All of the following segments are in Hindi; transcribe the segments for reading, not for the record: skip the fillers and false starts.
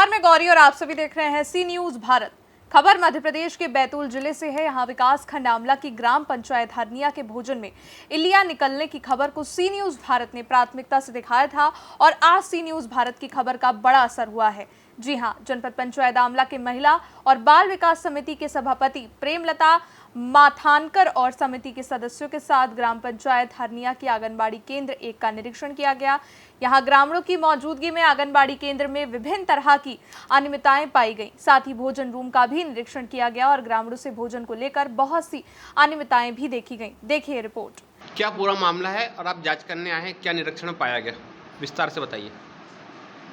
नमस्कार, मैं गौरी और आप सभी देख रहे हैं सी न्यूज भारत। खबर मध्य प्रदेश के बैतूल जिले से है। यहां विकास खंड आमला की ग्राम पंचायत हरनिया के भोजन में इल्लियां निकलने की खबर को सी न्यूज भारत ने प्राथमिकता से दिखाया था और आज सी न्यूज भारत की खबर का बड़ा असर हुआ है। जी हां, जनपद पंचायत आमला के महिला और बाल विकास समिति के सभापति प्रेमलता माथानकर और समिति के सदस्यों के साथ ग्राम पंचायत हरनिया की आंगनबाड़ी केंद्र 1 का निरीक्षण किया गया। यहां ग्रामीणों की मौजूदगी में आंगनबाड़ी केंद्र में विभिन्न तरह की अनियमितताएं पाई गई। साथ ही भोजन रूम का भी निरीक्षण किया गया और ग्रामीणों से भोजन को लेकर बहुत सी अनियमितताएं भी देखी गई। देखिए रिपोर्ट। क्या पूरा मामला है और आप जांच करने आए हैं, क्या निरीक्षण में पाया गया, विस्तार से बताइए।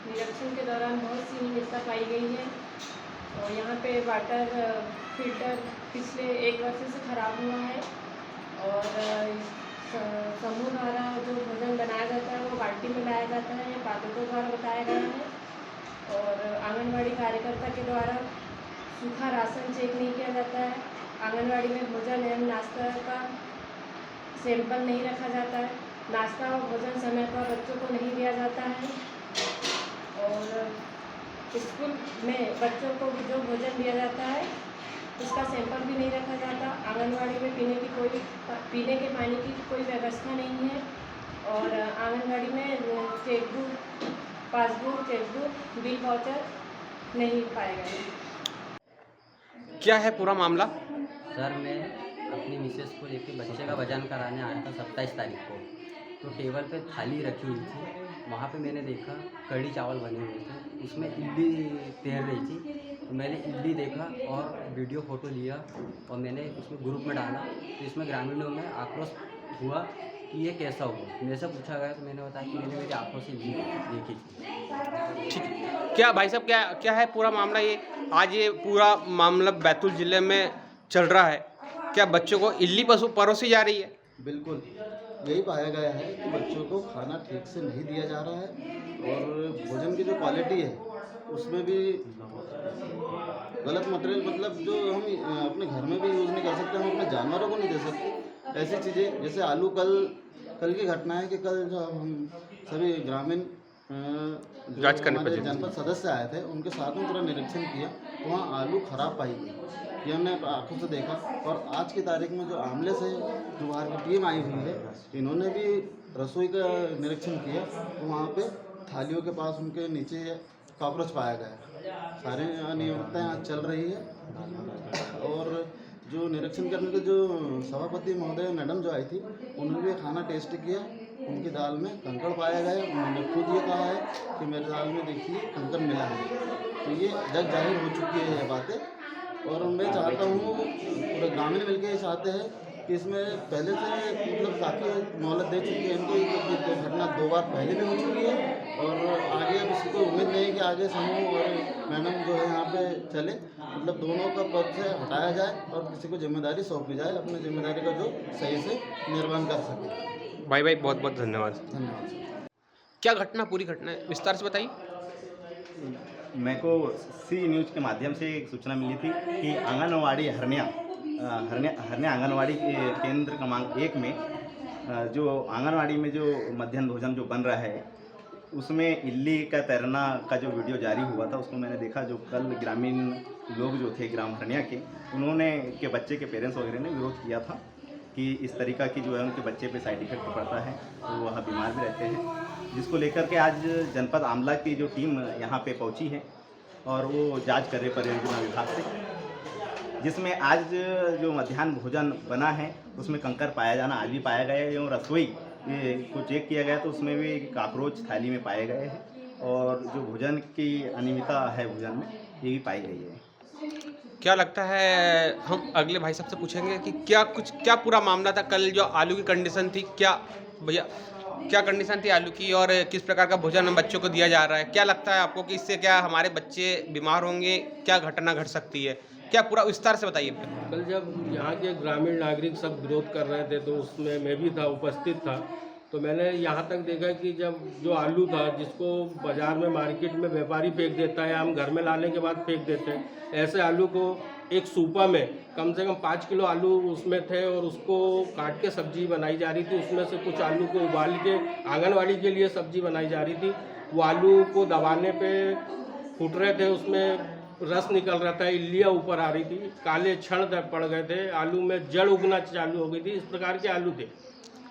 निरीक्षण के दौरान बहुत सी अनियमितता पाई गई है और यहाँ पे वाटर फिल्टर पिछले 1 वर्ष से खराब हुआ है और समूह द्वारा जो भोजन बनाया जाता है वो बाल्टी में लाया जाता है, ये पाठकों द्वारा बताया गया है। और आंगनबाड़ी कार्यकर्ता के द्वारा सूखा राशन चेक नहीं किया जाता है। आंगनबाड़ी में भोजन एवं नाश्ता का सैंपल नहीं रखा जाता है। नाश्ता और भोजन समय पर बच्चों को नहीं दिया जाता है और स्कूल में बच्चों को जो भोजन दिया जाता है उसका सैंपल भी नहीं रखा जाता। आंगनबाड़ी में पीने के पानी की कोई व्यवस्था नहीं है और आंगनबाड़ी में chequebook, passbook, chequebook, bill voucher नहीं पाए गए। क्या है पूरा मामला? सर, मैं अपनी मिसेस को लेकर बच्चे का वजन कराने आया था 27 तारीख को। तो टेबल पे थाली रखी हुई थी, वहाँ पे मैंने देखा कढ़ी चावल बने हुए थे, उसमें इडली तैर रही थी। तो मैंने इडली देखा और वीडियो फ़ोटो लिया और मैंने उसमें ग्रुप में डाला। तो इसमें ग्रामीणों में आक्रोश हुआ कि ये कैसा हुआ। मेरे से पूछा गया तो मैंने बताया कि मैंने मेरी आँखों से देखी। ठीक है, क्या भाई साहब क्या है पूरा मामला? ये आज ये पूरा मामला बैतूल जिले में चल रहा है, क्या बच्चों को इडली परोसी जा रही है? बिल्कुल यही पाया गया है कि बच्चों को खाना ठीक से नहीं दिया जा रहा है और भोजन की जो क्वालिटी है उसमें भी गलत मटेरियल, मतलब जो हम अपने घर में भी यूज़ नहीं कर सकते, हम अपने जानवरों को नहीं दे सकते। ऐसी चीज़ें जैसे आलू, कल की घटना है कि कल जो हम सभी ग्रामीण जांच करने हमारे पर जनपद सदस्य आए थे उनके साथ में पूरा निरीक्षण किया तो वहाँ आलू खराब पाई गई, ये हमने आंखों से देखा। और आज की तारीख में जो आमले से जो बाहर की टीम आई हुई है, इन्होंने भी रसोई का निरीक्षण किया तो वहाँ पे थालियों के पास उनके नीचे कॉकरोच पाया गया। सारी अनियमितताएँ आज चल रही है और जो निरीक्षण करने के जो सभापति महोदय मैडम जो आई थी उन्होंने भी खाना टेस्ट किया, उनकी दाल में कंकड़ पाया गया। उन्होंने खुद ये कहा है कि मेरे दाल में देखिए कंकड़ मिला है। तो ये जग जाहिर हो चुकी है ये बातें और मैं चाहता हूँ पूरे ग्रामीण मिलकर ये चाहते हैं कि इसमें पहले से मतलब काफ़ी मोहलत दे चुकी है इनको, क्योंकि घटना 2 बार पहले भी हो चुकी है और आगे अब इसको उम्मीद नहीं है कि आगे समूह और मैडम जो है यहाँ पे चले, मतलब दोनों का पद से हटाया जाए और किसी को जिम्मेदारी सौंपी जाए, अपनी जिम्मेदारी का जो सही से निर्वहन कर सके। भाई बहुत बहुत धन्यवाद। धन्यवाद। क्या घटना, पूरी घटना है, विस्तार से बताइए। मेरे को सी न्यूज़ के माध्यम से एक सूचना मिली थी कि आंगनवाड़ी हरनिया आंगनवाड़ी केंद्र क्रमांक 1 में जो आंगनवाड़ी में जो मध्याह्न भोजन जो बन रहा है उसमें इल्ली का तैरना का जो वीडियो जारी हुआ था उसको मैंने देखा। जो कल ग्रामीण लोग जो थे ग्राम हरनिया के, उन्होंने के बच्चे के पेरेंट्स वगैरह ने विरोध किया था कि इस तरीक़ा की जो है उनके बच्चे पे साइड इफेक्ट पड़ता है तो वह बीमार भी रहते हैं, जिसको लेकर के आज जनपद आमला की जो टीम यहाँ पे पहुँची है और वो जांच कर रहे परियोजना विभाग से, जिसमें आज जो मध्याह्न भोजन बना है उसमें कंकर पाया जाना आज भी पाया गया है एवं रसोई को चेक किया गया तो उसमें भी कॉकरोच थाली में पाए गए हैं और जो भोजन की अनियमितता है भोजन में ये भी पाई गई है। क्या लगता है, हम अगले भाई साहब से पूछेंगे कि क्या पूरा मामला था? कल जो आलू की कंडीशन थी, क्या भैया क्या कंडीशन थी आलू की और किस प्रकार का भोजन हम बच्चों को दिया जा रहा है? क्या लगता है आपको कि इससे क्या हमारे बच्चे बीमार होंगे, क्या घटना घट सकती है? क्या पूरा विस्तार से बताइए। कल जब यहाँ के ग्रामीण नागरिक सब विरोध कर रहे थे तो उसमें मैं भी था, उपस्थित था। तो मैंने यहाँ तक देखा कि जब जो आलू था जिसको बाज़ार में मार्केट में व्यापारी फेंक देता है, हम घर में लाने के बाद फेंक देते हैं, ऐसे आलू को एक सूपा में कम से कम 5 किलो आलू उसमें थे और उसको काट के सब्जी बनाई जा रही थी। उसमें से कुछ आलू को उबाल के आंगनवाड़ी के लिए सब्जी बनाई जा रही थी। वो आलू को दबाने पे फूट रहे थे, उसमें रस निकल रहा था, इल्लियाँ ऊपर आ रही थी, काले क्षण पड़ गए थे, आलू में जड़ उगना चालू हो गई थी, इस प्रकार के आलू थे।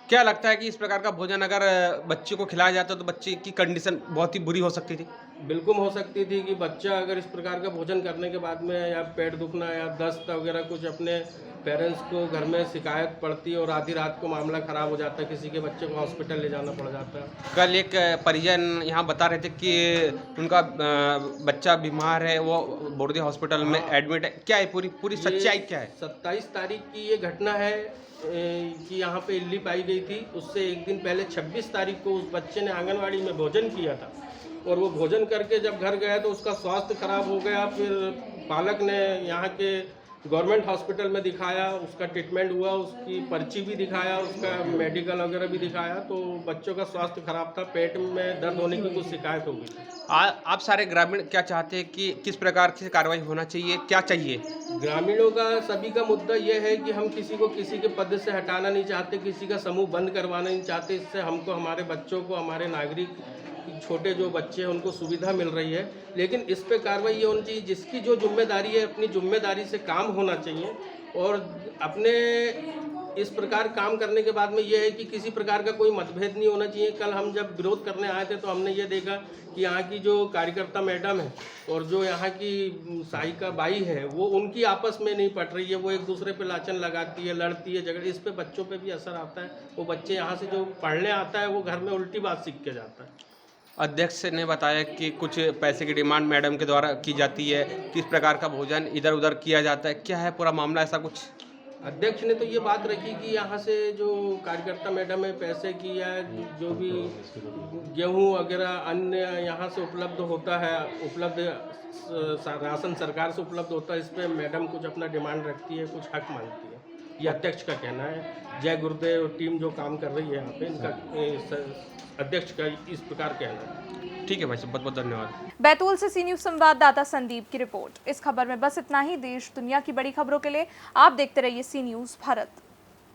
क्या लगता है कि इस प्रकार का भोजन अगर बच्चे को खिलाया जाता तो बच्चे की कंडीशन बहुत ही बुरी हो सकती थी? बिल्कुल हो सकती थी कि बच्चा अगर इस प्रकार का भोजन करने के बाद में या पेट दुखना या दस्त वगैरह कुछ अपने पेरेंट्स को घर में शिकायत पड़ती और आधी रात को मामला ख़राब हो जाता, किसी के बच्चे को हॉस्पिटल ले जाना पड़ जाता। कल एक परिजन यहाँ बता रहे थे कि उनका बच्चा बीमार है, वो बोर्डे हॉस्पिटल में एडमिट है। क्या है पूरी सच्चाई क्या है? 27 तारीख की ये घटना है कि यहाँ पे इल्ली पाई गई थी। उससे एक दिन पहले 26 तारीख को उस बच्चे ने आंगनवाड़ी में भोजन किया था और वो भोजन करके जब घर गया तो उसका स्वास्थ्य खराब हो गया। फिर पालक ने यहाँ के गवर्नमेंट हॉस्पिटल में दिखाया, उसका ट्रीटमेंट हुआ, उसकी पर्ची भी दिखाया, उसका मेडिकल वगैरह भी दिखाया, तो बच्चों का स्वास्थ्य खराब था, पेट में दर्द होने की कुछ शिकायत हो गई। आप सारे ग्रामीण क्या चाहते हैं कि किस प्रकार की कार्रवाई होना चाहिए, क्या चाहिए? ग्रामीणों का सभी का मुद्दा यह है कि हम किसी को किसी के पद से हटाना नहीं चाहते, किसी का समूह बंद करवाना नहीं चाहते। इससे हमको, हमारे बच्चों को, हमारे नागरिक, छोटे जो बच्चे हैं उनको सुविधा मिल रही है। लेकिन इस पे कार्रवाई ये होनी चाहिए, जिसकी जो जिम्मेदारी है अपनी जिम्मेदारी से काम होना चाहिए। और अपने इस प्रकार काम करने के बाद में ये है कि किसी प्रकार का कोई मतभेद नहीं होना चाहिए। कल हम जब विरोध करने आए थे तो हमने ये देखा कि यहाँ की जो कार्यकर्ता मैडम है और जो यहाँ की सहायिका बाई है वो उनकी आपस में नहीं पट रही है, वो एक दूसरे पे लाछन लगाती है, लड़ती है, झगड़े। इस पे बच्चों पे भी असर आता है। वो बच्चे यहाँ से जो पढ़ने आता है वो घर में उल्टी बात सीख के जाता है। अध्यक्ष ने बताया कि कुछ पैसे की डिमांड मैडम के द्वारा की जाती है, किस प्रकार का भोजन इधर उधर किया जाता है, क्या है पूरा मामला? ऐसा कुछ अध्यक्ष ने तो ये बात रखी कि यहाँ से जो कार्यकर्ता मैडम है पैसे की या जो भी गेहूँ वगैरह अन्य यहाँ से उपलब्ध होता है, राशन सरकार से उपलब्ध होता है, इस पर मैडम कुछ अपना डिमांड रखती है, कुछ हक मांगती है। ये अध्यक्ष का कहना है। जय गुरुदेव टीम जो काम कर रही है यहाँ पे, इनका अध्यक्ष का इस प्रकार कहना है। ठीक है भाई, बहुत बहुत धन्यवाद। बैतूल से सी न्यूज संवाददाता संदीप की रिपोर्ट। इस खबर में बस इतना ही। देश दुनिया की बड़ी खबरों के लिए आप देखते रहिए सी न्यूज भारत।